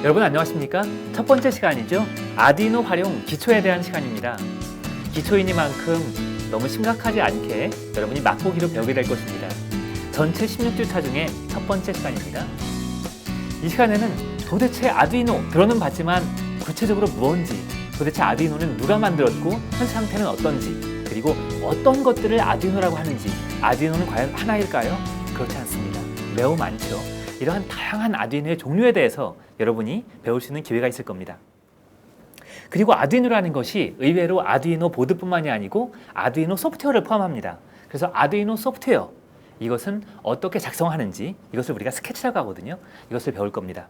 여러분 안녕하십니까? 첫 번째 시간이죠. 아두이노 활용 기초에 대한 시간입니다. 기초이니만큼 너무 심각하지 않게 여러분이 맛보기로 배우게 될 것입니다. 전체 16주차 중에 첫 번째 시간입니다. 이 시간에는 도대체 아두이노 들어는 봤지만 구체적으로 무언지, 도대체 아두이노는 누가 만들었고 현 상태는 어떤지, 그리고 어떤 것들을 아두이노라고 하는지, 아두이노는 과연 하나일까요? 그렇지 않습니다. 매우 많죠. 이러한 다양한 아두이노의 종류에 대해서 여러분이 배울 수 있는 기회가 있을 겁니다. 그리고 아두이노라는 것이 의외로 아두이노 보드뿐만이 아니고 아두이노 소프트웨어를 포함합니다. 그래서 아두이노 소프트웨어, 이것은 어떻게 작성하는지, 이것을 우리가 스케치라고 하거든요. 이것을 배울 겁니다.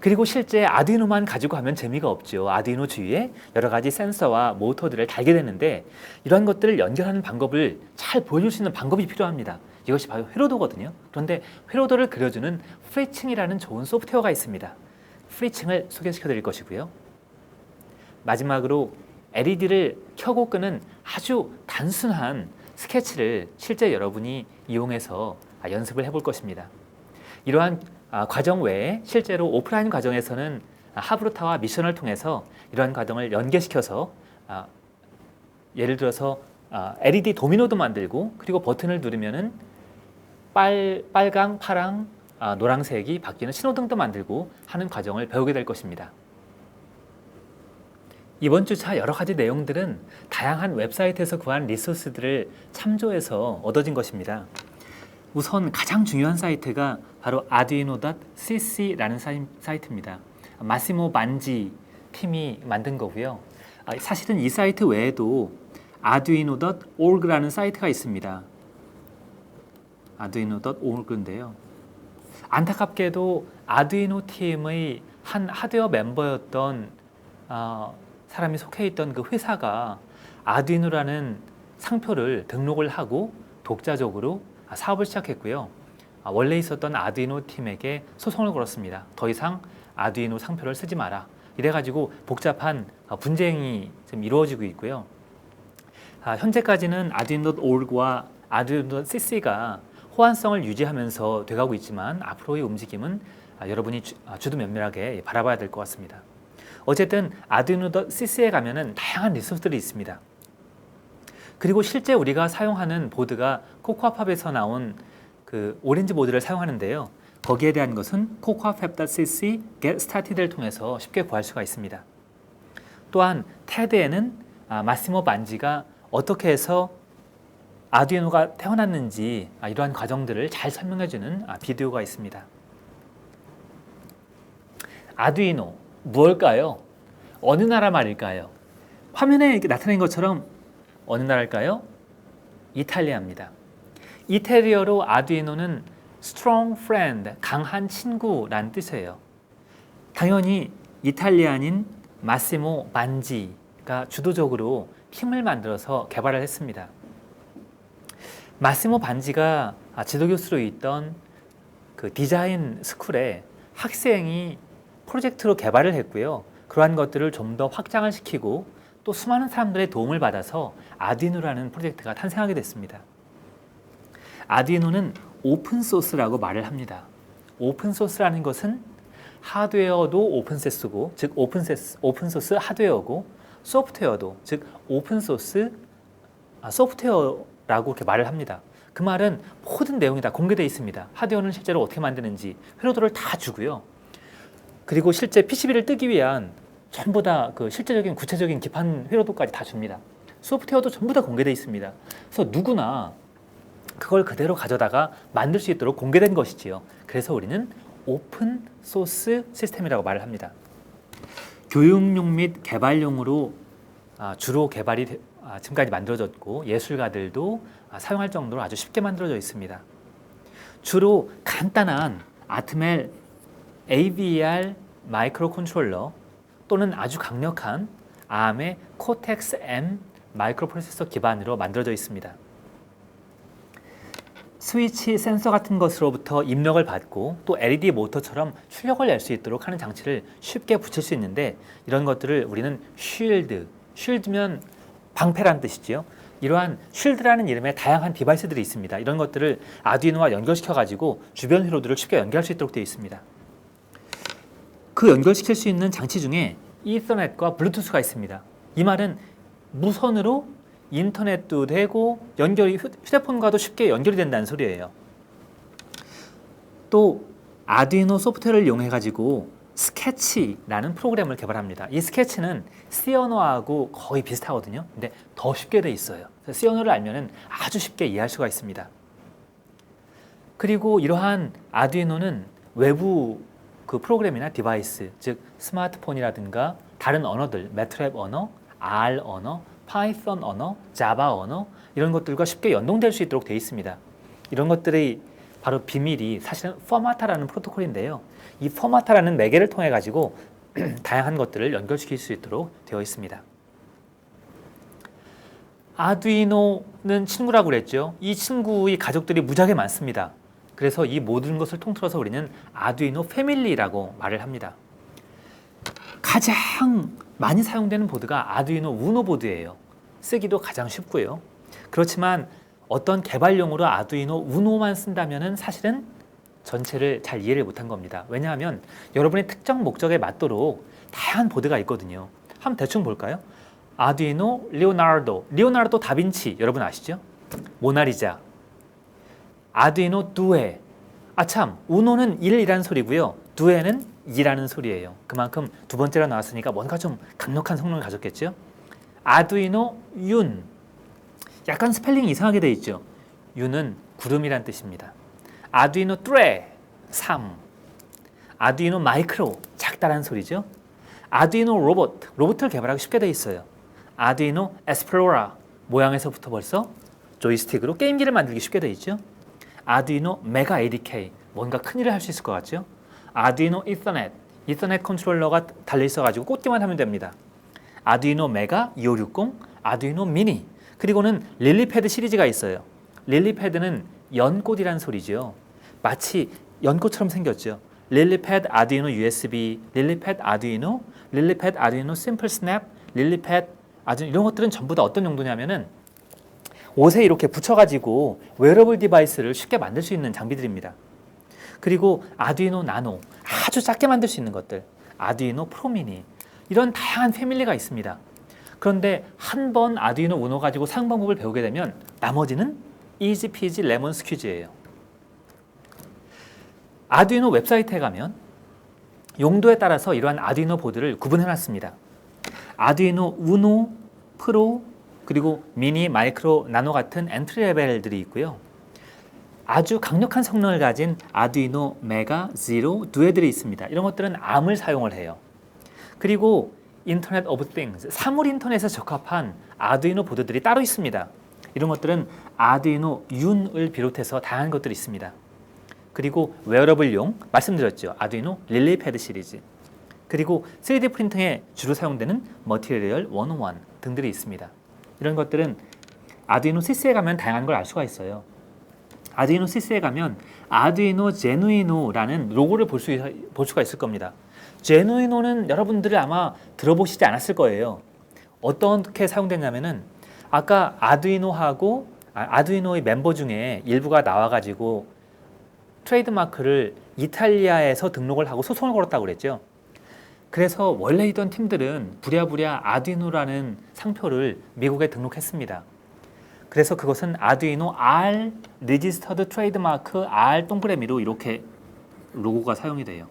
그리고 실제 아두이노만 가지고 하면 재미가 없죠. 아두이노 주위에 여러 가지 센서와 모터들을 달게 되는데 이러한 것들을 연결하는 방법을 잘 보여줄 수 있는 방법이 필요합니다. 이것이 바로 회로도거든요. 그런데 회로도를 그려주는 프리칭이라는 좋은 소프트웨어가 있습니다. 프리칭을 소개시켜 드릴 것이고요. 마지막으로 LED를 켜고 끄는 아주 단순한 스케치를 실제 여러분이 이용해서 연습을 해볼 것입니다. 이러한 과정 외에 실제로 오프라인 과정에서는 하브루타와 미션을 통해서 이러한 과정을 연계시켜서 예를 들어서 LED 도미노도 만들고, 그리고 버튼을 누르면은 빨강, 파랑, 노란색이 바뀌는 신호등도 만들고 하는 과정을 배우게 될 것입니다. 이번 주차 여러 가지 내용들은 다양한 웹사이트에서 구한 리소스들을 참조해서 얻어진 것입니다. 우선 가장 중요한 사이트가 바로 arduino.cc라는 사이트입니다. 마시모 반지 팀이 만든 거고요. 사실은 이 사이트 외에도 arduino.org라는 사이트가 있습니다. arduino.org인데요. 안타깝게도 아두이노 팀의 한 하드웨어 멤버였던 사람이 속해 있던 그 회사가 아두이노라는 상표를 등록을 하고 독자적으로 사업을 시작했고요. 원래 있었던 아두이노 팀에게 소송을 걸었습니다. 더 이상 아두이노 상표를 쓰지 마라. 이래가지고 복잡한 분쟁이 지금 이루어지고 있고요. 현재까지는 arduino.org와 arduino.cc가 호환성을 유지하면서 돼가고 있지만 앞으로의 움직임은 여러분이 주도면밀하게 바라봐야 될 것 같습니다. 어쨌든 arduino.cc에 가면은 다양한 리소스들이 있습니다. 그리고 실제 우리가 사용하는 보드가 코코아팝에서 나온 그 오렌지 보드를 사용하는데요. 거기에 대한 것은 cocoapap.cc get started를 통해서 쉽게 구할 수가 있습니다. 또한 테드에는 마시모 반지가 어떻게 해서 아두이노가 태어났는지 이러한 과정들을 잘 설명해주는 비디오가 있습니다. 아두이노, 무엇일까요? 어느 나라 말일까요? 화면에 이렇게 나타낸 것처럼 어느 나라일까요? 이탈리아입니다. 이태리어로 아두이노는 strong friend, 강한 친구라는 뜻이에요. 당연히 이탈리아인 마시모 반지가 주도적으로 팀을 만들어서 개발을 했습니다. 마시모 반지가 지도교수로 있던 그 디자인 스쿨에 학생이 프로젝트로 개발을 했고요. 그러한 것들을 좀 더 확장을 시키고 또 수많은 사람들의 도움을 받아서 아두이노라는 프로젝트가 탄생하게 됐습니다. 아두이노는 오픈소스라고 말을 합니다. 오픈소스라는 것은 하드웨어도 오픈소스고, 즉 오픈소스 하드웨어고, 소프트웨어도, 즉 오픈소스 소프트웨어라고 이렇게 말을 합니다. 그 말은 모든 내용이 다 공개되어 있습니다. 하드웨어는 실제로 어떻게 만드는지 회로도를 다 주고요. 그리고 실제 PCB를 뜨기 위한 전부 다 그 실제적인 구체적인 기판 회로도까지 다 줍니다. 소프트웨어도 전부 다 공개되어 있습니다. 그래서 누구나 그걸 그대로 가져다가 만들 수 있도록 공개된 것이지요. 그래서 우리는 오픈 소스 시스템이라고 말을 합니다. 교육용 및 개발용으로 주로 개발이 지금까지 만들어졌고, 예술가들도 사용할 정도로 아주 쉽게 만들어져 있습니다. 주로 간단한 아트멜 AVR 마이크로 컨트롤러 또는 아주 강력한 ARM의 코텍스 M 마이크로 프로세서 기반으로 만들어져 있습니다. 스위치, 센서 같은 것으로부터 입력을 받고 또 LED 모터처럼 출력을 낼 수 있도록 하는 장치를 쉽게 붙일 수 있는데, 이런 것들을 우리는 쉴드면 방패란 뜻이지요. 이러한 쉴드라는 이름의 다양한 디바이스들이 있습니다. 이런 것들을 아두이노와 연결시켜 가지고 주변 회로들을 쉽게 연결할 수 있도록 되어 있습니다. 그 연결시킬 수 있는 장치 중에 이더넷과 블루투스가 있습니다. 이 말은 무선으로 인터넷도 되고 휴대폰과도 쉽게 연결이 된다는 소리예요. 또 아두이노 소프트웨어를 이용해 가지고 스케치라는 프로그램을 개발합니다. 이 스케치는 시어노하고 거의 비슷하거든요. 근데 더 쉽게 돼 있어요. 시어노를 알면은 아주 쉽게 이해할 수가 있습니다. 그리고 이러한 아두이노는 외부 그 프로그램이나 디바이스, 즉 스마트폰이라든가 다른 언어들, 매트랩 언어, R 언어, 파이썬 언어, 자바 언어 이런 것들과 쉽게 연동될 수 있도록 되어 있습니다. 이런 것들이 바로 비밀이 사실은 포마타라는 프로토콜인데요. 이 포마타라는 매개를 통해 가지고 다양한 것들을 연결시킬 수 있도록 되어 있습니다. 아두이노는 친구라고 그랬죠. 이 친구의 가족들이 무지하게 많습니다. 그래서 이 모든 것을 통틀어서 우리는 아두이노 패밀리라고 말을 합니다. 가장 많이 사용되는 보드가 아두이노 우노 보드예요. 쓰기도 가장 쉽고요. 그렇지만 어떤 개발용으로 아두이노 우노만 쓴다면 사실은 전체를 잘 이해를 못한 겁니다. 왜냐하면 여러분의 특정 목적에 맞도록 다양한 보드가 있거든요. 한번 대충 볼까요? 아두이노 리오나르도 다빈치 여러분 아시죠? 모나리자. 아두이노 두에. 아참, 우노는 1이라는 소리고요. 두에는 2라는 소리예요. 그만큼 두 번째로 나왔으니까 뭔가 좀 강력한 성능을 가졌겠죠? 아두이노 윤. 약간 스펠링이 이상하게 되어 있죠. 윤은 구름이란 뜻입니다. 아두이노 뚜레 3. 아두이노 마이크로 작다란 소리죠. 아두이노 로봇을 개발하기 쉽게 되어 있어요. 아두이노 에스플로라 모양에서부터 벌써 조이스틱으로 게임기를 만들기 쉽게 되어 있죠. 아두이노 메가 ADK 뭔가 큰일을 할 수 있을 것 같죠. 아두이노 이더넷 컨트롤러가 달려 있어가지고 꽂기만 하면 됩니다. 아두이노 메가 2560, 아두이노 미니, 그리고는 릴리패드 시리즈가 있어요. 릴리패드는 연꽃이란 소리죠. 마치 연꽃처럼 생겼죠. 릴리패드 아두이노 USB, 릴리패드 아두이노, 릴리패드 아두이노 심플 스냅, 릴리패드 아두이노 이런 것들은 전부 다 어떤 용도냐면은 옷에 이렇게 붙여가지고 웨어러블 디바이스를 쉽게 만들 수 있는 장비들입니다. 그리고 아두이노 나노, 아주 작게 만들 수 있는 것들, 아두이노 프로미니 이런 다양한 패밀리가 있습니다. 그런데 한 번 아두이노 우노 가지고 사용 방법을 배우게 되면 나머지는 이지 피지 레몬 스퀴즈예요. 아두이노 웹사이트에 가면 용도에 따라서 이러한 아두이노 보드를 구분해 놨습니다. 아두이노 우노, 프로, 그리고 미니, 마이크로, 나노 같은 엔트리 레벨들이 있고요. 아주 강력한 성능을 가진 아두이노 메가, 지로, 두에들이 있습니다. 이런 것들은 암을 사용을 해요. 그리고 인터넷 오브 띵스, 사물 인터넷에 적합한 아두이노 보드들이 따로 있습니다. 이런 것들은 아두이노 윤을 비롯해서 다양한 것들이 있습니다. 그리고 웨어러블용 말씀드렸죠. 아두이노 릴리패드 시리즈. 그리고 3D 프린팅에 주로 사용되는 머티리얼 101 등들이 있습니다. 이런 것들은 아두이노 CC에 가면 다양한 걸 알 수가 있어요. 아두이노 CC에 가면 아두이노 제누이노라는 로고를 볼 수가 있을 겁니다. 제누이노는 여러분들이 아마 들어보시지 않았을 거예요. 어떻게 사용되냐면은 아까 아두이노의 멤버 중에 일부가 나와가지고 트레이드마크를 이탈리아에서 등록을 하고 소송을 걸었다고 그랬죠. 그래서 원래 있던 팀들은 부랴부랴 아두이노라는 상표를 미국에 등록했습니다. 그래서 그것은 아두이노 R 리지스터드 트레이드마크 R 동그라미로 이렇게 로고가 사용이 돼요.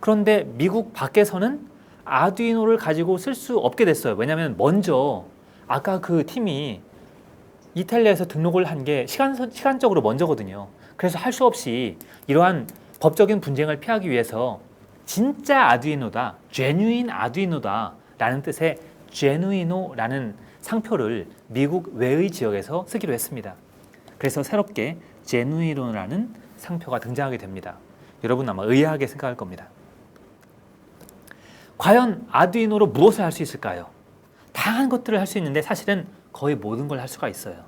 그런데 미국 밖에서는 아두이노를 가지고 쓸 수 없게 됐어요. 왜냐하면 먼저 아까 그 팀이 이탈리아에서 등록을 한 게 시간적으로 먼저거든요. 그래서 할 수 없이 이러한 법적인 분쟁을 피하기 위해서 진짜 아두이노다, genuine 아두이노다 라는 뜻의 genuino라는 상표를 미국 외의 지역에서 쓰기로 했습니다. 그래서 새롭게 genuino라는 상표가 등장하게 됩니다. 여러분 아마 의아하게 생각할 겁니다. 과연 아두이노로 무엇을 할 수 있을까요? 다양한 것들을 할 수 있는데 사실은 거의 모든 걸 할 수가 있어요.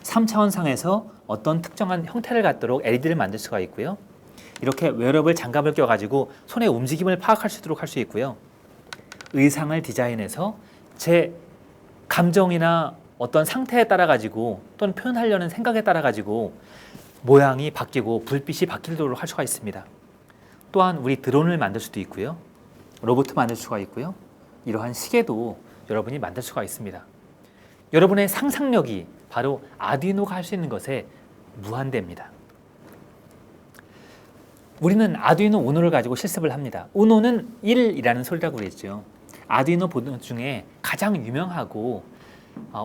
3차원상에서 어떤 특정한 형태를 갖도록 LED를 만들 수가 있고요. 이렇게 웨어러블 장갑을 껴가지고 손의 움직임을 파악할 수 있도록 할 수 있고요. 의상을 디자인해서 제 감정이나 어떤 상태에 따라 가지고 또는 표현하려는 생각에 따라 가지고 모양이 바뀌고 불빛이 바뀌도록 할 수가 있습니다. 또한 우리 드론을 만들 수도 있고요. 로봇 만들 수가 있고요. 이러한 시계도 여러분이 만들 수가 있습니다. 여러분의 상상력이 바로 아두이노가 할 수 있는 것에 무한대입니다. 우리는 아두이노 우노를 가지고 실습을 합니다. 우노는 1이라는 소리라고 그랬죠. 아두이노 보드 중에 가장 유명하고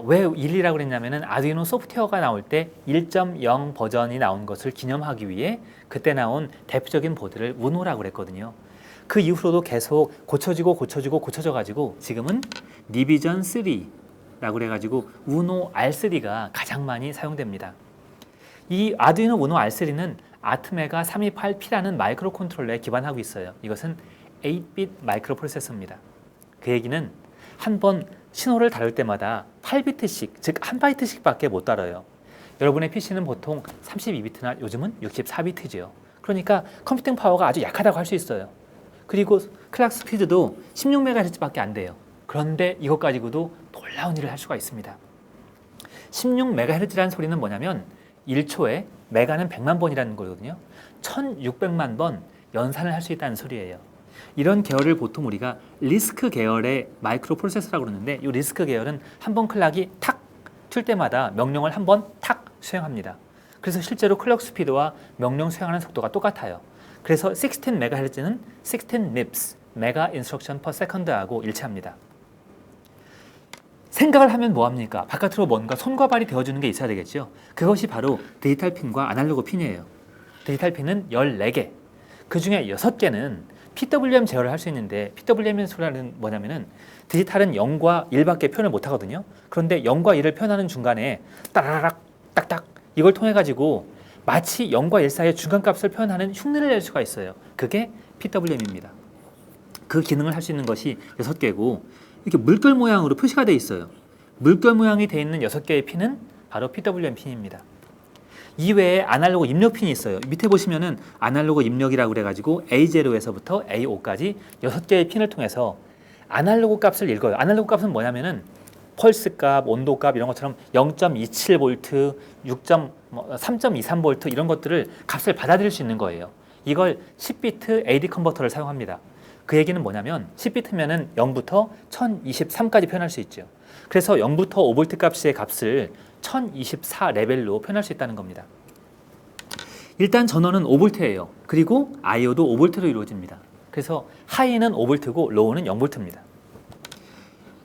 왜 1이라고 그랬냐면은 아두이노 소프트웨어가 나올 때 1.0 버전이 나온 것을 기념하기 위해 그때 나온 대표적인 보드를 우노라고 그랬거든요. 그 이후로도 계속 고쳐져 가지고 지금은 니비전 3라고 그래가지고 우노 R3가 가장 많이 사용됩니다. 이 아두이노 우노 R3는 아트메가 328P라는 마이크로 컨트롤러에 기반하고 있어요. 이것은 8빗 마이크로 프로세서입니다. 그 얘기는 한 번 신호를 다룰 때마다 8비트씩, 즉 1바이트씩밖에 못 다뤄요. 여러분의 PC는 보통 32비트나 요즘은 64비트죠. 그러니까 컴퓨팅 파워가 아주 약하다고 할 수 있어요. 그리고 클락 스피드도 16MHz밖에 안 돼요. 그런데 이것 가지고도 놀라운 일을 할 수가 있습니다. 16MHz라는 소리는 뭐냐면 1초에 메가는 100만 번이라는 거거든요. 1600만 번 연산을 할 수 있다는 소리예요. 이런 계열을 보통 우리가 리스크 계열의 마이크로 프로세서라고 그러는데 이 리스크 계열은 한 번 클락이 탁 튈 때마다 명령을 한 번 탁 수행합니다. 그래서 실제로 클럭 스피드와 명령 수행하는 속도가 똑같아요. 그래서 16MHz는 16 MIPS, 메가 인스트럭션 퍼 세컨드하고 일치합니다. 생각을 하면 뭐합니까? 바깥으로 뭔가 손과 발이 되어주는 게 있어야 되겠죠. 그것이 바로 디지털 핀과 아날로그 핀이에요. 디지털 핀은 14개, 그 중에 6개는 PWM 제어를 할 수 있는데 PWM 소리는 뭐냐면은 디지털은 0과 1밖에 표현을 못 하거든요. 그런데 0과 1을 표현하는 중간에 따라락 딱딱 이걸 통해 가지고 마치 0과 1 사이의 중간값을 표현하는 흉내를 낼 수가 있어요. 그게 PWM입니다. 그 기능을 할 수 있는 것이 6개고 이렇게 물결 모양으로 표시가 되어 있어요. 물결 모양이 되어 있는 6개의 핀은 바로 PWM 핀입니다. 이외에 아날로그 입력 핀이 있어요. 밑에 보시면은 아날로그 입력이라고 그래가지고 A0에서부터 A5까지 6개의 핀을 통해서 아날로그 값을 읽어요. 아날로그 값은 뭐냐면은 펄스 값, 온도 값 이런 것처럼 0.27V, 3.23V 이런 것들을 값을 받아들일 수 있는 거예요. 이걸 10비트 AD 컨버터를 사용합니다. 그 얘기는 뭐냐면 10비트면은 0부터 1023까지 표현할 수 있죠. 그래서 0부터 5V 값의 값을 1024 레벨로 표현할 수 있다는 겁니다. 일단 전원은 5V예요. 그리고 IO도 5V로 이루어집니다. 그래서 하이는 5V고 로우는 0V입니다.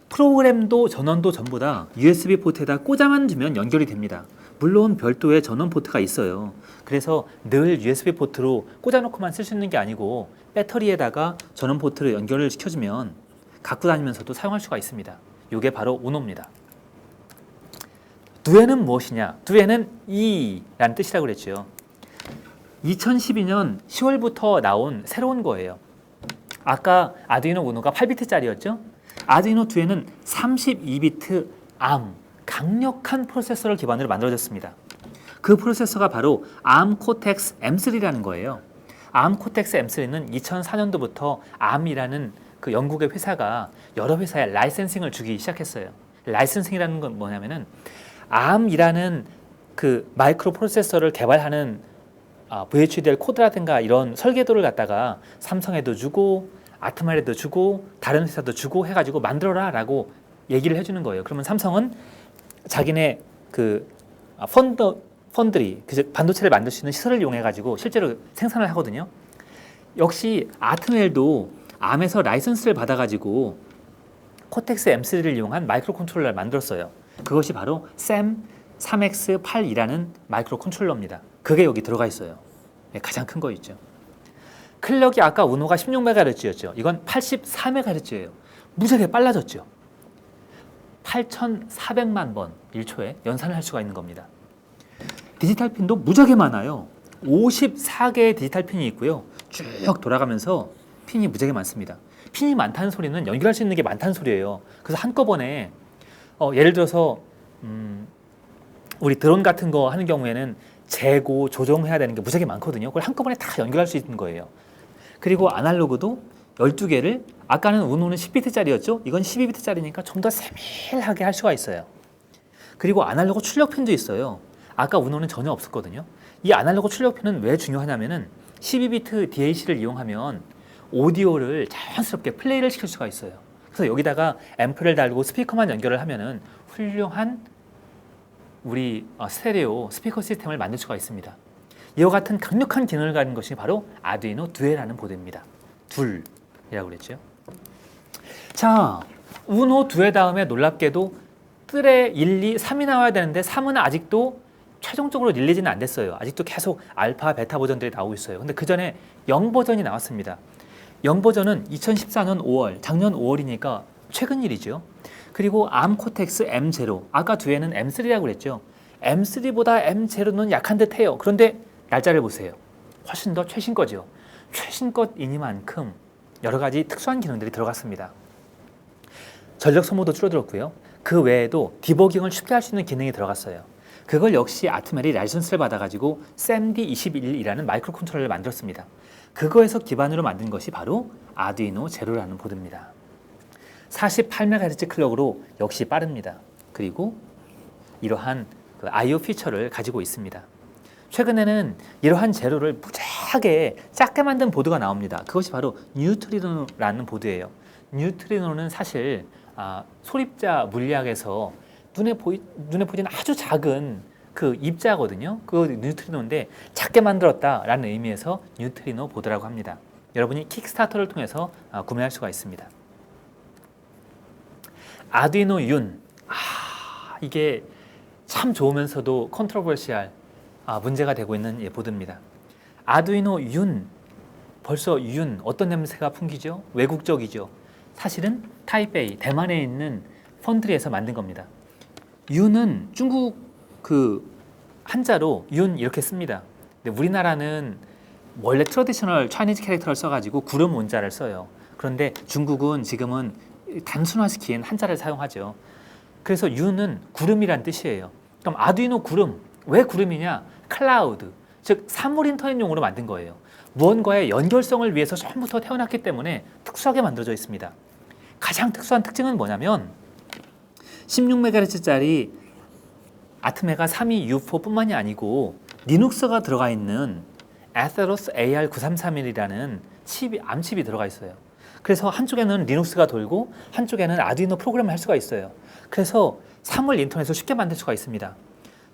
프로그램도 전원도 전부 다 USB 포트에다 꽂아만 두면 연결이 됩니다. 물론 별도의 전원 포트가 있어요. 그래서 늘 USB 포트로 꽂아놓고만 쓸 수 있는 게 아니고 배터리에다가 전원 포트를 연결을 시켜주면 갖고 다니면서도 사용할 수가 있습니다. 이게 바로 우노입니다. 두에는 무엇이냐? 두에는 E라는 뜻이라고 그랬죠. 2012년 10월부터 나온 새로운 거예요. 아까 아두이노 우노가 8비트짜리였죠? 아두이노 두에는 32비트 ARM, 강력한 프로세서를 기반으로 만들어졌습니다. 그 프로세서가 바로 ARM Cortex M3라는 거예요. ARM Cortex M3는 2004년도부터 ARM이라는 그 영국의 회사가 여러 회사에 라이센싱을 주기 시작했어요. 라이센싱이라는 건 뭐냐면은 ARM이라는 그 마이크로 프로세서를 개발하는 VHDL 코드라든가 이런 설계도를 갖다가 삼성에도 주고 아트말에도 주고 다른 회사도 주고 해가지고 만들어라 라고 얘기를 해주는 거예요. 그러면 삼성은 자기네 그 펀드리 그 반도체를 만들 수 있는 시설을 이용해가지고 실제로 생산을 하거든요. 역시 아트멜도 ARM에서 라이선스를 받아가지고 코텍스 M3를 이용한 마이크로 컨트롤러를 만들었어요. 그것이 바로 SAM3X82라는 마이크로 컨트롤러입니다. 그게 여기 들어가 있어요. 가장 큰 거 있죠. 클럭이 아까 우노가 16MHz였죠. 이건 84MHz예요. 무지하게 빨라졌죠. 8,400만 번 1초에 연산을 할 수가 있는 겁니다. 디지털 핀도 무지하게 많아요. 54개의 디지털 핀이 있고요. 쭉 돌아가면서 핀이 무지하게 많습니다. 핀이 많다는 소리는 연결할 수 있는 게 많다는 소리예요. 그래서 한꺼번에 예를 들어서 우리 드론 같은 거 하는 경우에는 재고, 조정해야 되는 게 무지하게 많거든요. 그걸 한꺼번에 다 연결할 수 있는 거예요. 그리고 아날로그도 12개를 아까는 우노는 10비트짜리였죠. 이건 12비트짜리니까 좀 더 세밀하게 할 수가 있어요. 그리고 아날로그 출력 핀도 있어요. 아까 우노는 전혀 없었거든요. 이 아날로그 출력 핀은 왜 중요하냐면은 12비트 DAC를 이용하면 오디오를 자연스럽게 플레이를 시킬 수가 있어요. 그래서 여기다가 앰프를 달고 스피커만 연결을 하면은 훌륭한 우리 스테레오 스피커 시스템을 만들 수가 있습니다. 이와 같은 강력한 기능을 가진 것이 바로 아두이노 듀에라는 보드입니다. 둘이라고 그랬죠. 자, 우노 듀에 다음에 놀랍게도 뜰에 1, 2, 3이 나와야 되는데 3은 아직도 최종적으로 릴리즈는 안 됐어요. 아직도 계속 알파, 베타 버전들이 나오고 있어요. 근데 그 전에 0 버전이 나왔습니다. 0 버전은 2014년 5월, 작년 5월이니까 최근 일이죠. 그리고 암 코텍스 M0, 아까 뒤에는 M3라고 그랬죠. M3보다 M0는 약한 듯해요. 그런데 날짜를 보세요. 훨씬 더 최신 거죠. 최신 것이니만큼 여러 가지 특수한 기능들이 들어갔습니다. 전력 소모도 줄어들었고요. 그 외에도 디버깅을 쉽게 할 수 있는 기능이 들어갔어요. 그걸 역시 아트멜이 라이선스를 받아가지고 SAMD21이라는 마이크로 컨트롤러를 만들었습니다. 그거에서 기반으로 만든 것이 바로 아두이노 제로라는 보드입니다. 48MHz 클럭으로 역시 빠릅니다. 그리고 이러한 I/O 피처를 가지고 있습니다. 최근에는 이러한 제로를 무지하게 작게 만든 보드가 나옵니다. 그것이 바로 뉴트리노라는 보드예요. 뉴트리노는 사실 소립자 물리학에서 눈에 보이는 아주 작은 그 입자거든요. 그 뉴트리노인데 작게 만들었다라는 의미에서 뉴트리노 보드라고 합니다. 여러분이 킥스타터를 통해서 구매할 수가 있습니다. 아두이노 윤, 이게 참 좋으면서도 컨트로버시할 문제가 되고 있는 보드입니다. 아두이노 윤, 벌써 윤 어떤 냄새가 풍기죠? 외국적이죠. 사실은 타이베이, 대만에 있는 펀드리에서 만든 겁니다. 윤은 중국 그 한자로 윤 이렇게 씁니다. 근데 우리나라는 원래 트래디셔널 차이니즈 캐릭터를 써가지고 구름 원자를 써요. 그런데 중국은 지금은 단순화시킨 한자를 사용하죠. 그래서 윤은 구름이란 뜻이에요. 그럼 아두이노 구름, 왜 구름이냐? 클라우드, 즉 사물 인터넷용으로 만든 거예요. 무언가의 연결성을 위해서 처음부터 태어났기 때문에 특수하게 만들어져 있습니다. 가장 특수한 특징은 뭐냐면 16MHz짜리 아트메가 32U4뿐만이 아니고 리눅스가 들어가 있는 에테로스 AR9331이라는 암칩이 들어가 있어요. 그래서 한쪽에는 리눅스가 돌고 한쪽에는 아두이노 프로그램을 할 수가 있어요. 그래서 사물 인터넷을 쉽게 만들 수가 있습니다.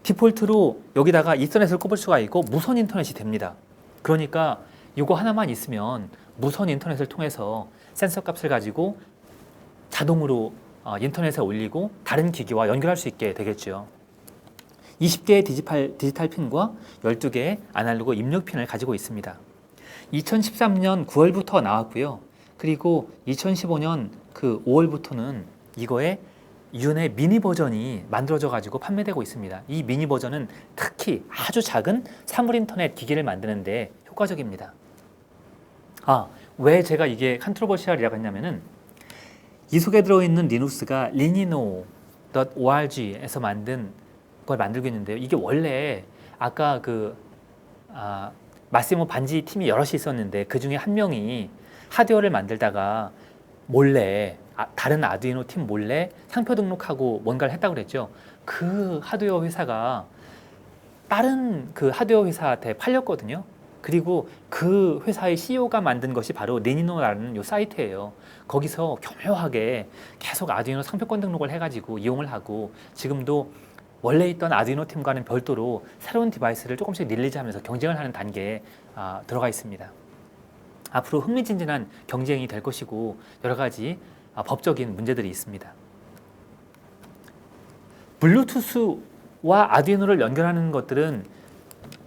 디폴트로 여기다가 이더넷을 꼽을 수가 있고 무선 인터넷이 됩니다. 그러니까 이거 하나만 있으면 무선 인터넷을 통해서 센서 값을 가지고 자동으로 인터넷에 올리고 다른 기기와 연결할 수 있게 되겠죠. 20개의 디지털 핀과 12개의 아날로그 입력 핀을 가지고 있습니다. 2013년 9월부터 나왔고요. 그리고 2015년 그 5월부터는 이거의 윤의 미니 버전이 만들어져 가지고 판매되고 있습니다. 이 미니 버전은 특히 아주 작은 사물 인터넷 기기를 만드는데 효과적입니다. 왜 제가 이게 컨트로버시얼이라고 했냐면은 이 속에 들어있는 리눅스가 linino.org에서 만든 걸 만들고 있는데요. 이게 원래 아까 마시모 반지 팀이 여럿이 있었는데 그 중에 한 명이 하드웨어를 만들다가 몰래 다른 아두이노 팀 몰래 상표 등록하고 뭔가를 했다고 그랬죠. 그 하드웨어 회사가 다른 그 하드웨어 회사한테 팔렸거든요. 그리고 그 회사의 CEO가 만든 것이 바로 리니노라는 요 사이트예요. 거기서 교묘하게 계속 아두이노 상표권 등록을 해가지고 이용을 하고 지금도 원래 있던 아두이노 팀과는 별도로 새로운 디바이스를 조금씩 릴리즈하면서 경쟁을 하는 단계에 들어가 있습니다. 앞으로 흥미진진한 경쟁이 될 것이고 여러 가지 법적인 문제들이 있습니다. 블루투스와 아두이노를 연결하는 것들은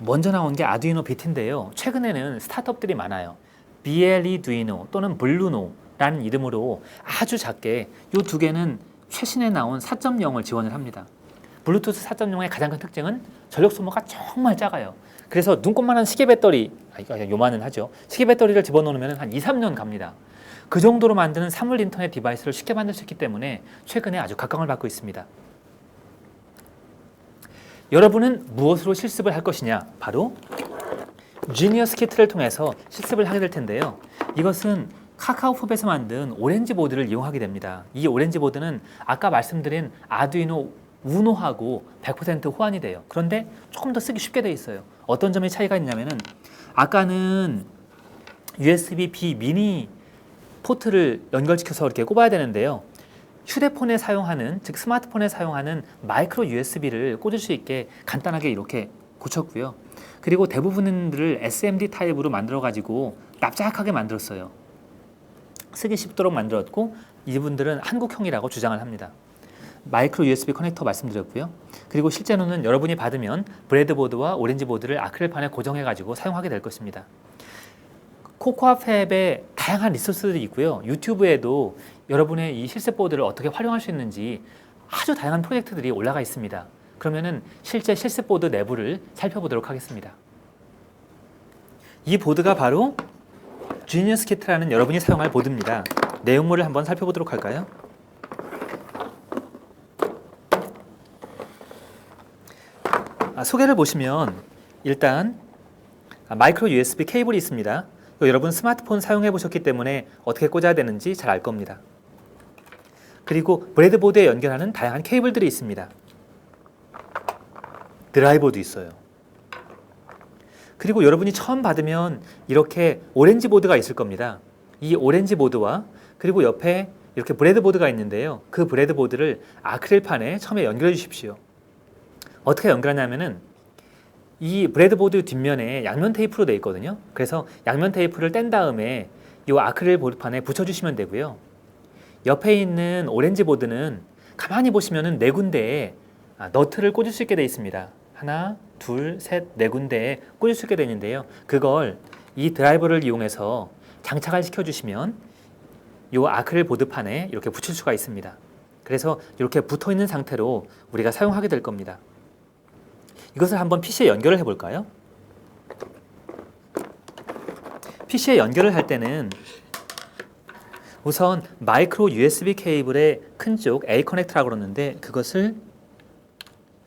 먼저 나온 게 아두이노 비트인데요. 최근에는 스타트업들이 많아요. BLE 두이노 또는 블루노라는 이름으로 아주 작게 이 두 개는 최신에 나온 4.0을 지원을 합니다. 블루투스 4.0의 가장 큰 특징은 전력 소모가 정말 작아요. 그래서 눈곱만한 시계 배터리, 요만은 하죠. 시계 배터리를 집어넣으면 한 2, 3년 갑니다. 그 정도로 만드는 사물 인터넷 디바이스를 쉽게 만들 수 있기 때문에 최근에 아주 각광을 받고 있습니다. 여러분은 무엇으로 실습을 할 것이냐? 바로 지니어스 키트를 통해서 실습을 하게 될 텐데요. 이것은 카카오팝에서 만든 오렌지 보드를 이용하게 됩니다. 이 오렌지 보드는 아까 말씀드린 아두이노 우노하고 100% 호환이 돼요. 그런데 조금 더 쓰기 쉽게 돼 있어요. 어떤 점이 차이가 있냐면은 아까는 USB-B 미니 포트를 연결시켜서 이렇게 꼽아야 되는데요. 휴대폰에 사용하는, 즉 스마트폰에 사용하는 마이크로 USB를 꽂을 수 있게 간단하게 이렇게 고쳤고요. 그리고 대부분들을 SMD 타입으로 만들어 가지고 납작하게 만들었어요. 쓰기 쉽도록 만들었고 이분들은 한국형이라고 주장을 합니다. 마이크로 USB 커넥터 말씀드렸고요. 그리고 실제로는 여러분이 받으면 브레드보드와 오렌지보드를 아크릴판에 고정해 가지고 사용하게 될 것입니다. 코코아 팹에 다양한 리소스들이 있고요. 유튜브에도 여러분의 이 실습보드를 어떻게 활용할 수 있는지 아주 다양한 프로젝트들이 올라가 있습니다. 그러면은 실제 실습보드 내부를 살펴보도록 하겠습니다. 이 보드가 바로 지니어스 키트라는 여러분이 사용할 보드입니다. 내용물을 한번 살펴보도록 할까요? 소개를 보시면 일단 마이크로 USB 케이블이 있습니다. 여러분 스마트폰 사용해 보셨기 때문에 어떻게 꽂아야 되는지 잘 알 겁니다. 그리고 브레드보드에 연결하는 다양한 케이블들이 있습니다. 드라이버도 있어요. 그리고 여러분이 처음 받으면 이렇게 오렌지 보드가 있을 겁니다. 이 오렌지 보드와 그리고 옆에 이렇게 브레드보드가 있는데요. 그 브레드보드를 아크릴판에 처음에 연결해 주십시오. 어떻게 연결하냐면은 이 브레드보드 뒷면에 양면 테이프로 되어 있거든요. 그래서 양면 테이프를 뗀 다음에 이 아크릴 보드판에 붙여주시면 되고요. 옆에 있는 오렌지 보드는 가만히 보시면은 네 군데에 너트를 꽂을 수 있게 되어 있습니다. 하나, 둘, 셋, 네 군데에 꽂을 수 있게 되는데요. 그걸 이 드라이버를 이용해서 장착을 시켜주시면 이 아크릴 보드판에 이렇게 붙일 수가 있습니다. 그래서 이렇게 붙어 있는 상태로 우리가 사용하게 될 겁니다. 이것을 한번 PC에 연결을 해볼까요? PC에 연결을 할 때는 우선 마이크로 USB 케이블의 큰 쪽 A 커넥터라고 그러는데 그것을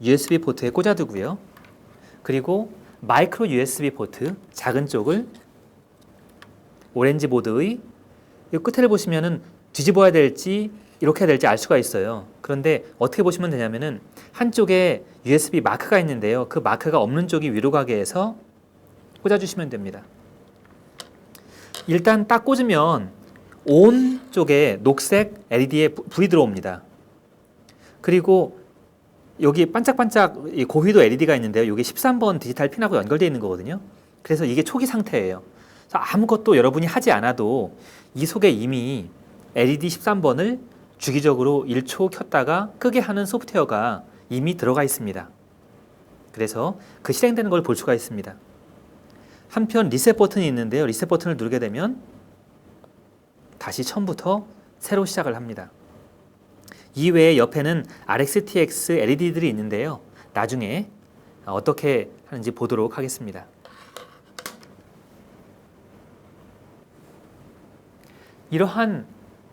USB 포트에 꽂아두고요. 그리고 마이크로 USB 포트 작은 쪽을 오렌지 보드의 이 끝을 보시면은 뒤집어야 될지 이렇게 해야 될지 알 수가 있어요. 그런데 어떻게 보시면 되냐면은 한쪽에 USB 마크가 있는데요. 그 마크가 없는 쪽이 위로 가게 해서 꽂아주시면 됩니다. 일단 딱 꽂으면 ON 쪽에 녹색 LED에 불이 들어옵니다. 그리고 여기 반짝반짝 고휘도 LED가 있는데요. 이게 13번 디지털 핀하고 연결되어 있는 거거든요. 그래서 이게 초기 상태예요. 아무것도 여러분이 하지 않아도 이 속에 이미 LED 13번을 주기적으로 1초 켰다가 끄게 하는 소프트웨어가 이미 들어가 있습니다. 그래서 그 실행되는 걸 볼 수가 있습니다. 한편 리셋 버튼이 있는데요. 리셋 버튼을 누르게 되면 다시 처음부터 새로 시작을 합니다. 이외에 옆에는 RxTX LED들이 있는데요. 나중에 어떻게 하는지 보도록 하겠습니다. 이러한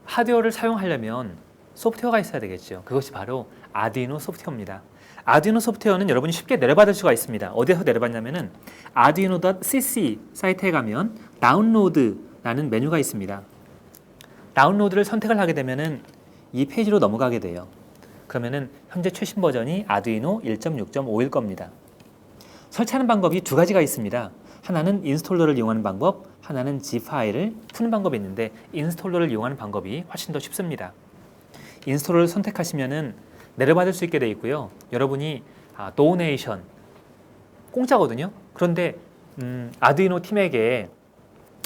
하드웨어를 사용하려면 소프트웨어가 있어야 되겠죠. 그것이 바로 아두이노 소프트웨어입니다. 아두이노 소프트웨어는 여러분이 쉽게 내려받을 수가 있습니다. 어디에서 내려받냐면은 arduino.cc 사이트에 가면 다운로드라는 메뉴가 있습니다. 다운로드를 선택을 하게 되면은 이 페이지로 넘어가게 돼요. 그러면은 현재 최신 버전이 아두이노 1.6.5일 겁니다. 설치하는 방법이 두 가지가 있습니다. 하나는 인스톨러를 이용하는 방법, 하나는 zip 파일을 푸는 방법이 있는데 인스톨러를 이용하는 방법이 훨씬 더 쉽습니다. 인스톨러를 선택하시면은 내려받을 수 있게 되어 있고요. 여러분이 도네이션 공짜거든요. 그런데 아두이노 팀에게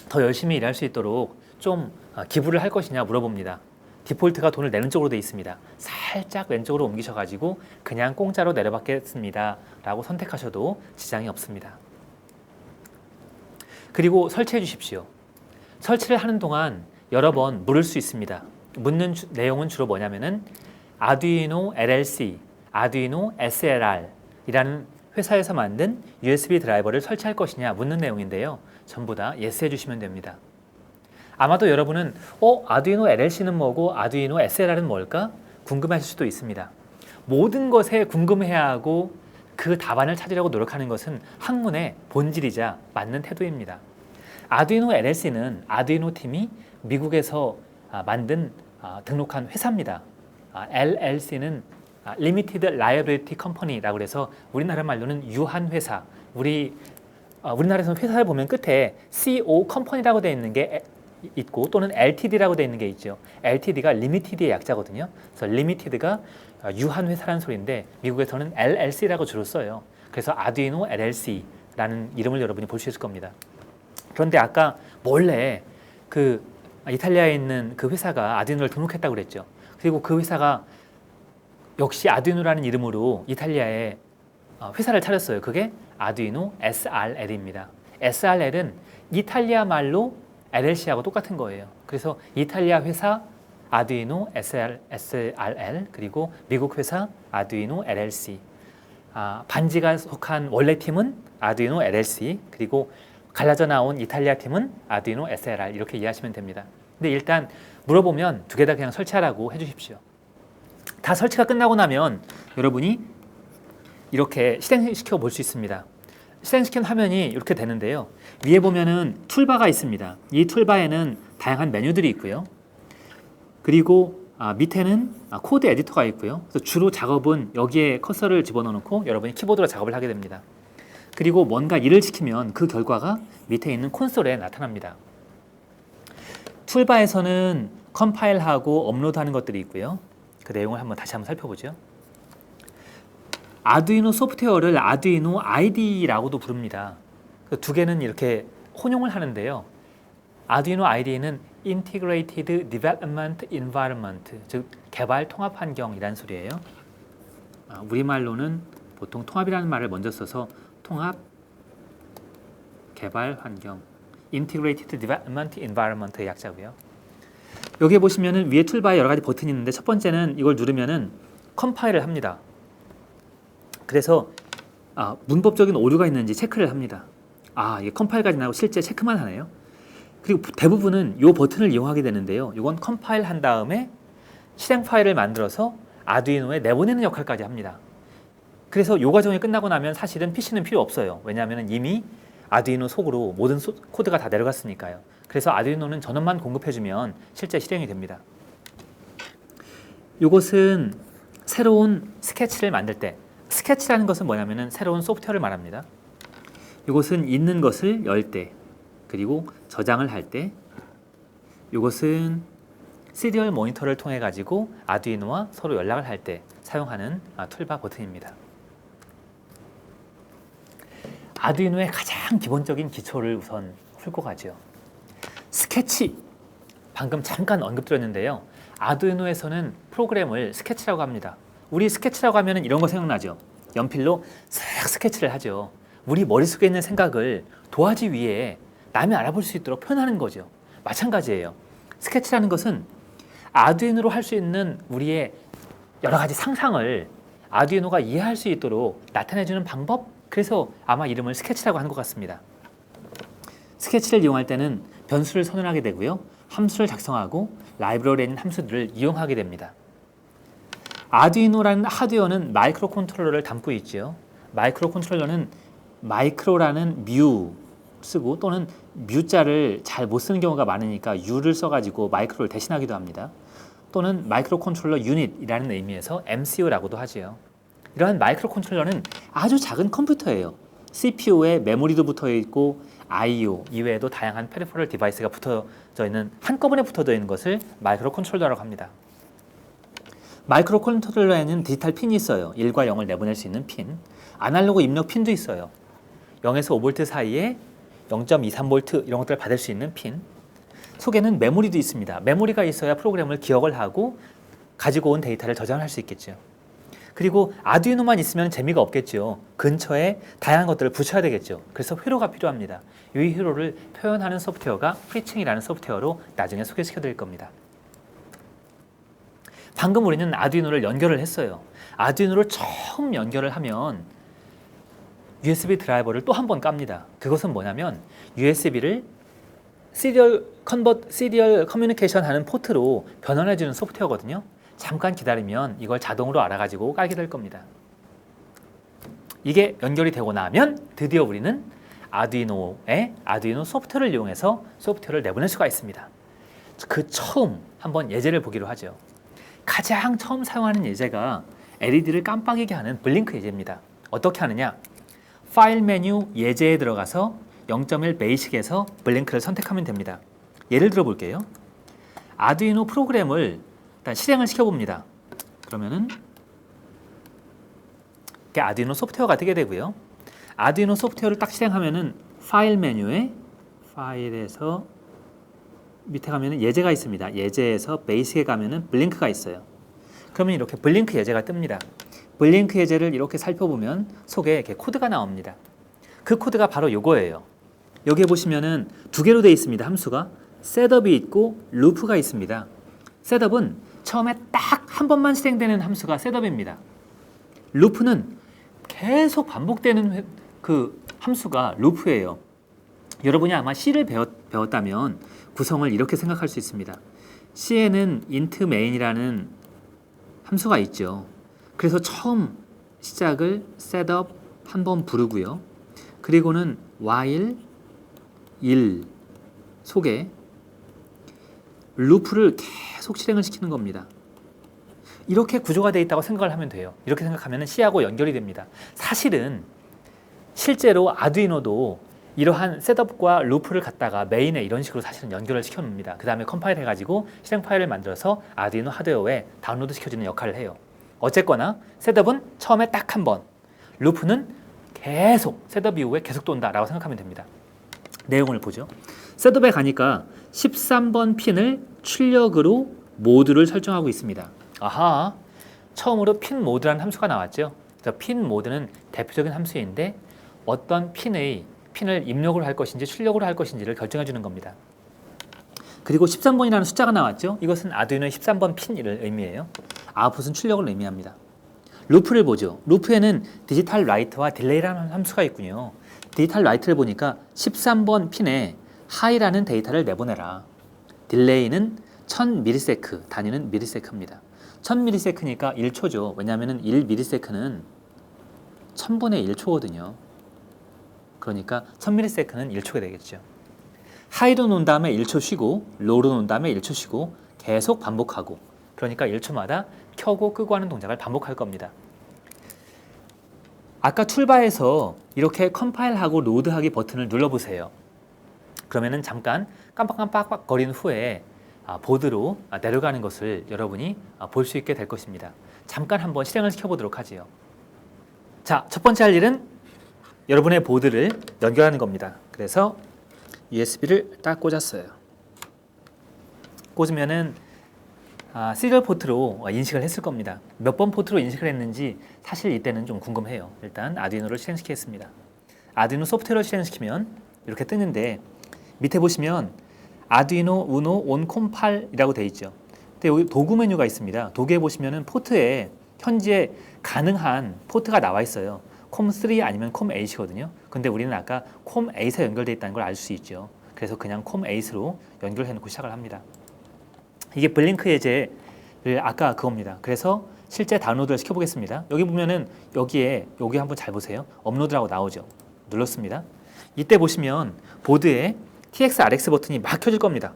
더 열심히 일할 수 있도록 좀 기부를 할 것이냐 물어봅니다. 디폴트가 돈을 내는 쪽으로 되어 있습니다. 살짝 왼쪽으로 옮기셔가지고 그냥 공짜로 내려받겠습니다 라고 선택하셔도 지장이 없습니다. 그리고 설치해 주십시오. 설치를 하는 동안 여러 번 물을 수 있습니다. 묻는 내용은 주로 뭐냐면은 아두이노 LLC, 아두이노 SLR 이라는 회사에서 만든 USB 드라이버를 설치할 것이냐 묻는 내용인데요. 전부 다 yes 해주시면 됩니다. 아마도 여러분은 아두이노 LLC는 뭐고 아두이노 SLR은 뭘까? 궁금하실 수도 있습니다. 모든 것에 궁금해야 하고 그 답안을 찾으려고 노력하는 것은 학문의 본질이자 맞는 태도입니다. 아두이노 LLC는 아두이노 팀이 미국에서 만든 등록한 회사입니다. LLC는 Limited Liability Company라고 해서 우리나라 말로는 유한회사, 우리 우리나라에서는 회사를 보면 끝에 CO 컴퍼니라고 되어 있는 게 있고 또는 LTD라고 되어 있는 게 있죠. LTD가 리미티드의 약자거든요. 그래서 리미티드가 유한 회사라는 소리인데 미국에서는 LLC라고 주로 써요. 그래서 아두이노 LLC라는 이름을 여러분이 볼 수 있을 겁니다. 그런데 아까 몰래 그 이탈리아에 있는 그 회사가 아두이노를 등록했다고 그랬죠. 그리고 그 회사가 역시 아두이노라는 이름으로 이탈리아에 회사를 차렸어요. 그게 아두이노 SRL입니다. SRL은 이탈리아 말로 LLC하고 똑같은 거예요. 그래서 이탈리아 회사 아두이노 SRL 그리고 미국 회사 아두이노 LLC. 반지가 속한 원래 팀은 아두이노 LLC 그리고 갈라져 나온 이탈리아 팀은 아두이노 SRR 이렇게 이해하시면 됩니다. 근데 일단 물어보면 두 개 다 그냥 설치하라고 해주십시오. 다 설치가 끝나고 나면 여러분이 이렇게 실행시켜 볼 수 있습니다. 실행시킨 화면이 이렇게 되는데요. 위에 보면은 툴바가 있습니다. 이 툴바에는 다양한 메뉴들이 있고요. 그리고 밑에는 코드 에디터가 있고요. 그래서 주로 작업은 여기에 커서를 집어넣고 여러분이 키보드로 작업을 하게 됩니다. 그리고 뭔가 일을 시키면 그 결과가 밑에 있는 콘솔에 나타납니다. 툴바에서는 컴파일하고 업로드하는 것들이 있고요. 그 내용을 다시 한번 살펴보죠. 아두이노 소프트웨어를 아두이노 IDE라고도 부릅니다. 두 개는 이렇게 혼용을 하는데요. 아두이노 IDE는 Integrated Development Environment, 즉 개발 통합 환경이라는 소리예요. 우리말로는 보통 통합이라는 말을 먼저 써서 통합 개발 환경, Integrated Development Environment의 약자고요. 여기 보시면은 위에 툴바에 여러 가지 버튼이 있는데 첫 번째는 이걸 누르면은 컴파일을 합니다. 그래서 문법적인 오류가 있는지 체크를 합니다. 이게 컴파일까지 나오고 실제 체크만 하네요. 그리고 대부분은 이 버튼을 이용하게 되는데요. 이건 컴파일 한 다음에 실행 파일을 만들어서 아두이노에 내보내는 역할까지 합니다. 그래서 이 과정이 끝나고 나면 사실은 PC는 필요 없어요. 왜냐하면 이미 아두이노 속으로 모든 코드가 다 내려갔으니까요. 그래서 아두이노는 전원만 공급해주면 실제 실행이 됩니다. 이것은 새로운 스케치를 만들 때, 스케치라는 것은 뭐냐면은 새로운 소프트웨어를 말합니다. 이것은 있는 것을 열 때, 그리고 저장을 할 때, 이것은 시리얼 모니터를 통해 가지고 아두이노와 서로 연락을 할 때 사용하는 툴바 버튼입니다. 아두이노의 가장 기본적인 기초를 우선 훑고 가죠. 스케치, 방금 잠깐 언급드렸는데요. 아두이노에서는 프로그램을 스케치라고 합니다. 우리 스케치라고 하면 이런 거 생각나죠? 연필로 싹 스케치를 하죠. 우리 머릿속에 있는 생각을 도화지 위에 남이 알아볼 수 있도록 표현하는 거죠. 마찬가지예요. 스케치라는 것은 아두이노로 할 수 있는 우리의 여러 가지 상상을 아두이노가 이해할 수 있도록 나타내주는 방법? 그래서 아마 이름을 스케치라고 하는 것 같습니다. 스케치를 이용할 때는 변수를 선언하게 되고요. 함수를 작성하고 라이브러리에 있는 함수들을 이용하게 됩니다. 아두이노라는 하드웨어는 마이크로 컨트롤러를 담고 있죠. 마이크로 컨트롤러는 마이크로라는 뮤 쓰고 또는 뮤자를 잘 못 쓰는 경우가 많으니까 U를 써가지고 마이크로를 대신하기도 합니다. 또는 마이크로 컨트롤러 유닛이라는 의미에서 MCU라고도 하지요. 이러한 마이크로 컨트롤러는 아주 작은 컴퓨터예요. CPU에 메모리도 붙어 있고 I/O 이외에도 다양한 페리퍼럴 디바이스가 붙어져 있는 한꺼번에 붙어져 있는 것을 마이크로 컨트롤러라고 합니다. 마이크로 컨트롤러에는 디지털 핀이 있어요. 1과 0을 내보낼 수 있는 핀. 아날로그 입력 핀도 있어요. 0에서 5V 사이에 0.23V 이런 것들을 받을 수 있는 핀. 속에는 메모리도 있습니다. 메모리가 있어야 프로그램을 기억을 하고 가지고 온 데이터를 저장할 수 있겠죠. 그리고 아두이노만 있으면 재미가 없겠죠. 근처에 다양한 것들을 붙여야 되겠죠. 그래서 회로가 필요합니다. 이 회로를 표현하는 소프트웨어가 프리칭이라는 소프트웨어로 나중에 소개시켜 드릴 겁니다. 방금 우리는 아두이노를 연결을 했어요. 아두이노를 처음 연결을 하면 USB 드라이버를 또 한 번 깝니다. 그것은 뭐냐면 USB를 시리얼 커뮤니케이션 하는 포트로 변환해 주는 소프트웨어거든요. 잠깐 기다리면 이걸 자동으로 알아가지고 깔게 될 겁니다. 이게 연결이 되고 나면 드디어 우리는 아두이노의 아두이노 소프트웨어를 이용해서 소프트웨어를 내보낼 수가 있습니다. 그 처음 한번 예제를 보기로 하죠. 가장 처음 사용하는 예제가 LED를 깜빡이게 하는 블링크 예제입니다. 어떻게 하느냐? 파일 메뉴 예제에 들어가서 0.1 베이식에서 블링크를 선택하면 됩니다. 예를 들어 볼게요. 아두이노 프로그램을 일단 실행을 시켜봅니다. 그러면은 이렇게 아두이노 소프트웨어가 뜨게 되고요. 아두이노 소프트웨어를 딱 실행하면은 파일 메뉴에 파일에서 밑에 가면은 예제가 있습니다. 예제에서 베이식에 가면은 블링크가 있어요. 그러면 이렇게 블링크 예제가 뜹니다. 블링크 예제를 이렇게 살펴보면 속에 이렇게 코드가 나옵니다. 그 코드가 바로 이거예요. 여기에 보시면은 두 개로 되어 있습니다. 함수가 셋업이 있고 루프가 있습니다. 셋업은 처음에 딱 한 번만 실행되는 함수가 셋업입니다. 루프는 계속 반복되는 그 함수가 루프예요. 여러분이 아마 C를 배웠다면 구성을 이렇게 생각할 수 있습니다. C에는 int main이라는 함수가 있죠. 그래서 처음 시작을 setup 한 번 부르고요. 그리고는 while 1 속에 루프를 계속 실행을 시키는 겁니다. 이렇게 구조가 되어 있다고 생각을 하면 돼요. 이렇게 생각하면 C하고 연결이 됩니다. 사실은 실제로 아두이노도 이러한 셋업과 루프를 갖다가 메인에 이런 식으로 사실은 연결을 시켜 놓습니다. 그 다음에 컴파일 해가지고 실행 파일을 만들어서 아두이노 하드웨어에 다운로드 시켜주는 역할을 해요. 어쨌거나 셋업은 처음에 딱 한 번, 루프는 계속 셋업 이후에 계속 돈다라고 생각하면 됩니다. 내용을 보죠. 셋업에 가니까 13번 핀을 출력으로 모드를 설정하고 있습니다. 아하, 처음으로 핀 모드라는 함수가 나왔죠. 그래서 핀 모드는 대표적인 함수인데 어떤 핀을 입력으로 할 것인지 출력으로 할 것인지를 결정해 주는 겁니다. 그리고 13번이라는 숫자가 나왔죠. 이것은 아두이노의 13번 핀을 의미해요. 아웃풋은 출력을 의미합니다. 루프를 보죠. 루프에는 디지털 라이트와 딜레이라는 함수가 있군요. 디지털 라이트를 보니까 13번 핀에 하이라는 데이터를 내보내라. 딜레이는 1000ms, 단위는 ms입니다. 1000ms니까 1초죠. 왜냐하면 1ms는 1000분의 1초거든요. 그러니까 1000ms는 1초가 되겠죠. 하이로 놓은 다음에 1초 쉬고 로로 놓은 다음에 1초 쉬고 계속 반복하고, 그러니까 1초마다 켜고 끄고 하는 동작을 반복할 겁니다. 아까 툴바에서 이렇게 컴파일하고 로드하기 버튼을 눌러보세요. 그러면은 잠깐 깜빡깜빡 거리는 후에 보드로 내려가는 것을 여러분이 볼 수 있게 될 것입니다. 잠깐 한번 실행을 시켜보도록 하지요. 자, 첫 번째 할 일은 여러분의 보드를 연결하는 겁니다. 그래서 USB를 딱 꽂았어요. 꽂으면은 시리얼 포트로 인식을 했을 겁니다. 몇 번 포트로 인식을 했는지 사실 이때는 좀 궁금해요. 일단 아두이노를 실행시키겠습니다. 아두이노 소프트웨어를 실행시키면 이렇게 뜨는데 밑에 보시면 아두이노 우노 온 콤팔이라고 되어 있죠. 근데 여기 도구 메뉴가 있습니다. 도구에 보시면은 포트에 현재 가능한 포트가 나와 있어요. 콤3 아니면 콤8이거든요. 근데 우리는 아까 콤8에 연결되어 있다는 걸 알 수 있죠. 그래서 그냥 콤8으로 연결해 놓고 시작을 합니다. 이게 블링크 예제를 아까 그겁니다. 그래서 실제 다운로드를 시켜보겠습니다. 여기 보면은 여기 한번 잘 보세요. 업로드라고 나오죠. 눌렀습니다. 이때 보시면 보드에 TX, RX 버튼이 막 켜질 겁니다.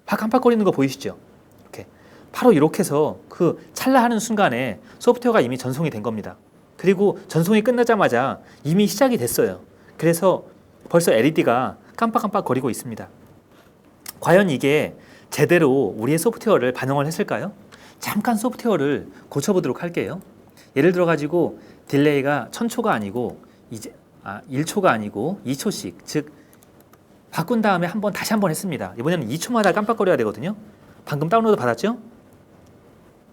막 깜빡거리는 거 보이시죠? 이렇게 바로 이렇게 해서 그 찰나하는 순간에 소프트웨어가 이미 전송이 된 겁니다. 그리고 전송이 끝나자마자 이미 시작이 됐어요. 그래서 벌써 LED가 깜빡깜빡 거리고 있습니다. 과연 이게 제대로 우리의 소프트웨어를 반영을 했을까요? 잠깐 소프트웨어를 고쳐보도록 할게요. 예를 들어 가지고 딜레이가 1000초가 아니고 이제 1초가 아니고 2초씩, 즉 바꾼 다음에 다시 한 번 했습니다. 이번에는 2초마다 깜빡거려야 되거든요. 방금 다운로드 받았죠?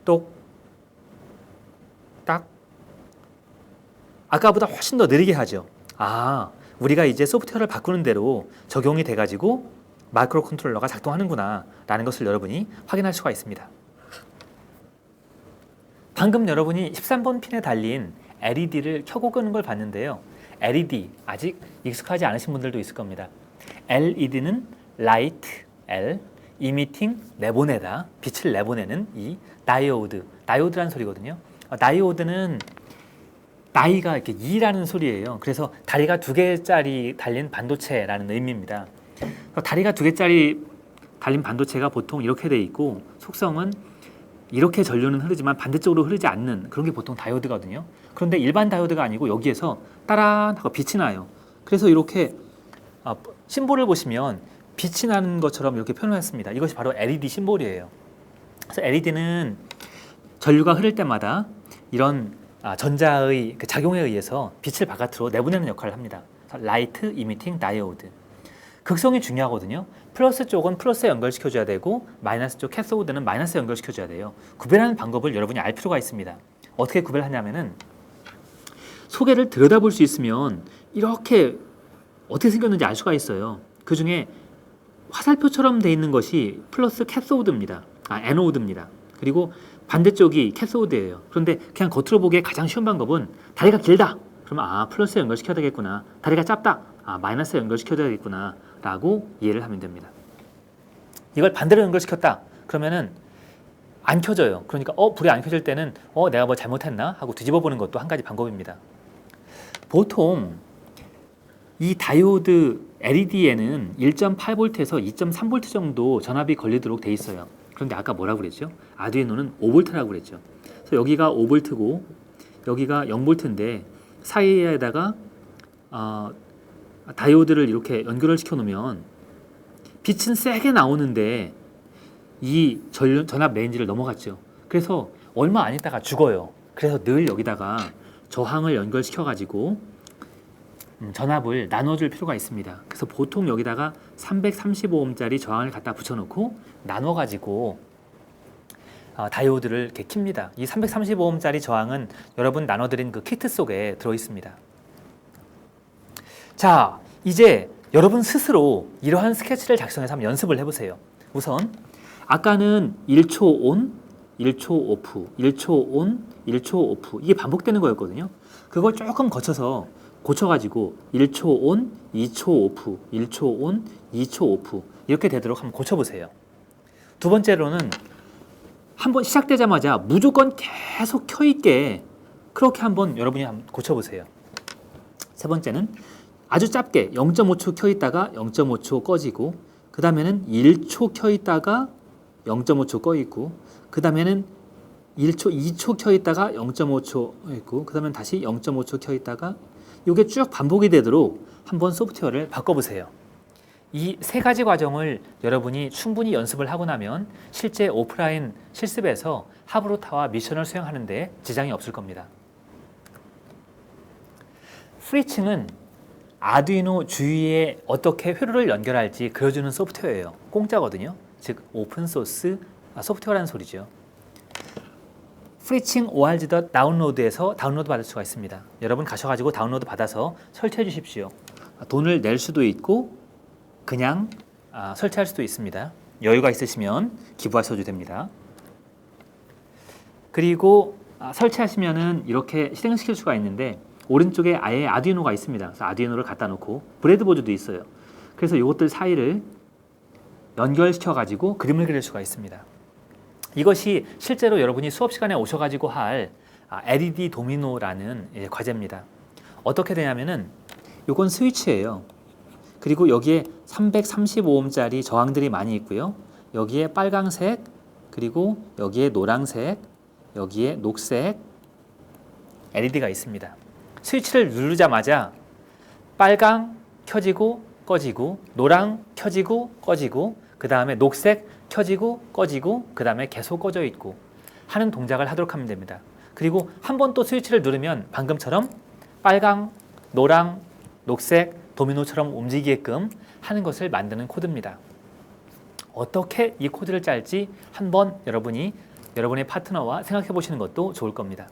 똑, 딱. 아까보다 훨씬 더 느리게 하죠. 우리가 이제 소프트웨어를 바꾸는 대로 적용이 돼가지고 마이크로 컨트롤러가 작동하는구나 라는 것을 여러분이 확인할 수가 있습니다. 방금 여러분이 13번 핀에 달린 LED를 켜고 끄는 걸 봤는데요. LED 아직 익숙하지 않으신 분들도 있을 겁니다. LED는 Light, L, Emitting, 내보내다, 빛을 내보내는 이 다이오드라는 소리거든요. 다이오드는 다이가 이렇게 2라는 소리예요. 그래서 다리가 2개짜리 달린 반도체라는 의미입니다. 다리가 2개짜리 달린 반도체가 보통 이렇게 돼 있고 속성은 이렇게 전류는 흐르지만 반대쪽으로 흐르지 않는 그런 게 보통 다이오드거든요. 그런데 일반 다이오드가 아니고 여기에서 따란 하고 빛이 나요. 그래서 이렇게 심볼을 보시면 빛이 나는 것처럼 이렇게 표현했습니다. 이것이 바로 LED 심볼이에요. 그래서 LED는 전류가 흐를 때마다 이런 전자의 그 작용에 의해서 빛을 바깥으로 내보내는 역할을 합니다. 라이트 이미팅 다이오드. 극성이 중요하거든요. 플러스 쪽은 플러스에 연결시켜줘야 되고 마이너스 쪽 캐소드는 마이너스에 연결시켜줘야 돼요. 구별하는 방법을 여러분이 알 필요가 있습니다. 어떻게 구별하냐면은 소개를 들여다볼 수 있으면 이렇게 어떻게 생겼는지 알 수가 있어요. 그 중에 화살표처럼 돼 있는 것이 플러스 캐소드입니다. 애노드입니다. 그리고 반대쪽이 캐소드예요. 그런데 그냥 겉으로 보기에 가장 쉬운 방법은 다리가 길다. 그러면 플러스에 연결시켜야 되겠구나. 다리가 짧다. 마이너스에 연결시켜야 되겠구나. 라고 이해를 하면 됩니다. 이걸 반대로 연결시켰다. 그러면은 안 켜져요. 그러니까 불이 안 켜질 때는 내가 뭐 잘못했나 하고 뒤집어 보는 것도 한 가지 방법입니다. 보통 이 다이오드 LED에는 1.8V에서 2.3V 정도 전압이 걸리도록 돼 있어요. 그런데 아까 뭐라고 그랬죠? 아두이노는 5V라고 그랬죠. 그래서 여기가 5V고 여기가 0V인데 사이에다가 다이오드를 이렇게 연결을 시켜 놓으면 빛은 세게 나오는데 이 전압 레인지를 넘어갔죠. 그래서 얼마 안 있다가 죽어요. 그래서 늘 여기다가 저항을 연결시켜 가지고 전압을 나눠줄 필요가 있습니다. 그래서 보통 여기다가 335ohm짜리 저항을 갖다 붙여놓고 나눠가지고 다이오드를 이렇게 킵니다. 이 335ohm짜리 저항은 여러분 나눠드린 그 키트 속에 들어있습니다. 자, 이제 여러분 스스로 이러한 스케치를 작성해서 한번 연습을 해보세요. 우선 아까는 1초 온, 1초 오프, 1초 온, 1초 오프 이게 반복되는 거였거든요. 그걸 조금 거쳐서 고쳐가지고 1초 온, 2초 오프, 1초 온, 2초 오프 이렇게 되도록 한번 고쳐보세요. 두 번째로는 한번 시작되자마자 무조건 계속 켜있게 그렇게 한번 여러분이 한번 고쳐보세요. 세 번째는 아주 짧게 0.5초 켜있다가 0.5초 꺼지고 그 다음에는 1초 켜있다가 0.5초 꺼있고 그 다음에는 1초, 2초 켜있다가 0.5초 있고 그 다음에 다시 0.5초 켜있다가 이게 쭉 반복이 되도록 한번 소프트웨어를 바꿔보세요. 이 세 가지 과정을 여러분이 충분히 연습을 하고 나면 실제 오프라인 실습에서 하브로타와 미션을 수행하는 데 지장이 없을 겁니다. 프리칭은 아두이노 주위에 어떻게 회로를 연결할지 그려주는 소프트웨어예요. 공짜거든요. 즉 오픈소스 소프트웨어라는 소리죠. 프리칭 org 다운로드에서 다운로드 받을 수가 있습니다. 여러분 가셔가지고 다운로드 받아서 설치해 주십시오. 돈을 낼 수도 있고 그냥 설치할 수도 있습니다. 여유가 있으시면 기부하셔도 됩니다. 그리고 설치하시면은 이렇게 실행시킬 수가 있는데 오른쪽에 아예 아두이노가 있습니다. 그래서 아두이노를 갖다 놓고 브레드보드도 있어요. 그래서 이것들 사이를 연결시켜 가지고 그림을 그릴 수가 있습니다. 이것이 실제로 여러분이 수업 시간에 오셔가지고 할 LED 도미노라는 과제입니다. 어떻게 되냐면은 이건 스위치예요. 그리고 여기에 335ohm짜리 저항들이 많이 있고요. 여기에 빨강색, 그리고 여기에 노란색, 여기에 녹색 LED가 있습니다. 스위치를 누르자마자 빨강 켜지고 꺼지고, 노랑 켜지고 꺼지고, 그 다음에 녹색 켜지고 꺼지고 그 다음에 계속 꺼져 있고 하는 동작을 하도록 하면 됩니다. 그리고 한 번 또 스위치를 누르면 방금처럼 빨강, 노랑, 녹색, 도미노처럼 움직이게끔 하는 것을 만드는 코드입니다. 어떻게 이 코드를 짤지 한번 여러분이 여러분의 파트너와 생각해 보시는 것도 좋을 겁니다.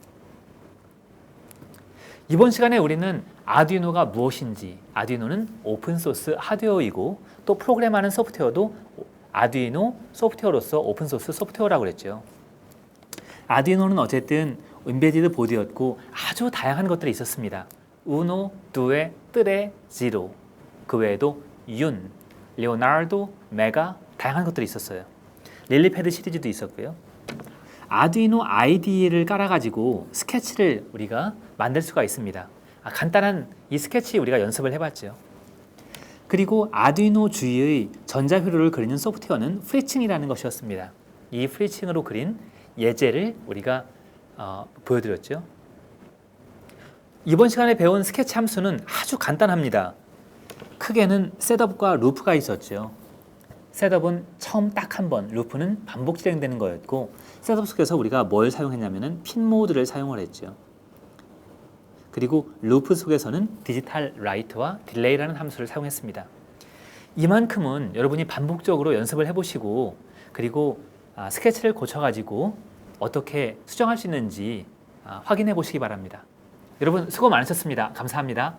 이번 시간에 우리는 아두이노가 무엇인지, 아두이노는 오픈소스 하드웨어이고 또 프로그램하는 소프트웨어도 아두이노 소프트웨어로서 오픈소스 소프트웨어라고 그랬죠. 아두이노는 어쨌든 인베디드 보드였고 아주 다양한 것들이 있었습니다. 우노, 두에, 뜨레, 지로, 그 외에도 윤, 레오나르도, 메가 다양한 것들이 있었어요. 릴리패드 시리즈도 있었고요. 아두이노 IDE를 깔아가지고 스케치를 우리가 만들 수가 있습니다. 간단한 이 스케치 우리가 연습을 해봤죠. 그리고 아두이노 주위의 전자 회로를 그리는 소프트웨어는 프리칭이라는 것이었습니다. 이 프리칭으로 그린 예제를 우리가 보여드렸죠. 이번 시간에 배운 스케치 함수는 아주 간단합니다. 크게는 셋업과 루프가 있었죠. 셋업은 처음 딱 한 번, 루프는 반복 실행되는 거였고, 셋업 속에서 우리가 뭘 사용했냐면은 핀 모드를 사용을 했죠. 그리고 루프 속에서는 디지털 라이트와 딜레이라는 함수를 사용했습니다. 이만큼은 여러분이 반복적으로 연습을 해보시고, 그리고 스케치를 고쳐가지고 어떻게 수정할 수 있는지 확인해 보시기 바랍니다. 여러분 수고 많으셨습니다. 감사합니다.